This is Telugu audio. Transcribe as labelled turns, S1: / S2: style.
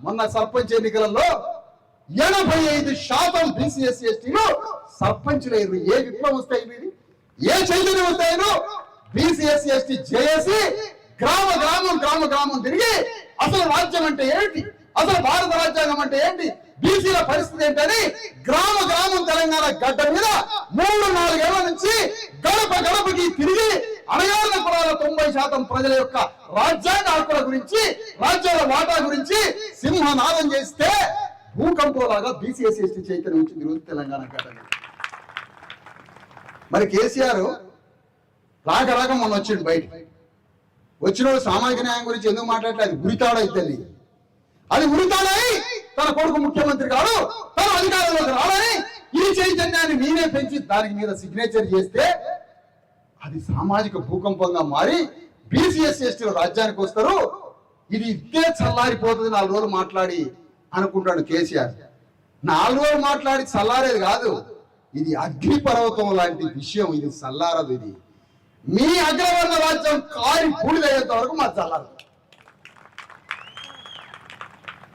S1: మొన్న సర్పంచ్ ఎన్నికలలో 85% బీసీ ఎస్సీ ఎస్టీలు సర్పంచ్లు అయ్యారు. ఏ విప్లవం వస్తాయి, ఏ చైతన్యం వస్తాయో బీసీ ఎస్సీ ఎస్టీ జేఏసీ గ్రామ గ్రామం తిరిగి అసలు రాజ్యం అంటే ఏంటి, అసలు భారత రాజ్యాంగం అంటే ఏంటి, బీసీల పరిస్థితి ఏంటని గ్రామం తెలంగాణ గడ్డ మీద 3-4 ఏళ్ల నుంచి గడపకి తిరిగి అణగారిన కులాల 90% ప్రజల యొక్క రాజ్యాంగ హక్కుల గురించి, రాజ్యాల వాటా గురించి సింహనాదం చేస్తే భూకంపంలాగా బీసీ ఎస్సీ ఎస్టీ చైతన్యం వచ్చింది ఈరోజు తెలంగాణ గడ్డ మీద. మరి కేసీఆర్ రాక మొన్న వచ్చిండు బయట. వచ్చినోడు సామాజిక న్యాయం గురించి ఎందుకు మాట్లాడలే? అది ఉరితాడైతే అది ఉరితాడై తన కొడుకు ముఖ్యమంత్రి కాదు, తన అధికారంలోకి రాలని ఈ చైతన్యాన్ని నేనే పెంచి దానికి మీద సిగ్నేచర్ చేస్తే అది సామాజిక భూకంపంగా మారి బీసీ ఎస్సీ ఎస్టీలు రాజ్యానికి వస్తారు. ఇది ఇదే చల్లారిపోతుంది 4 రోజులు మాట్లాడి అనుకుంటాడు కేసీఆర్. 4 రోజులు మాట్లాడి చల్లారేది కాదు, ఇది అగ్నిపర్వతం లాంటి విషయం. ఇది చల్లారదు. ఇది మీ అగ్రవర్ణ రాజ్యం కారి బూడిదయ్యేంత వరకు మా చల్లారదు.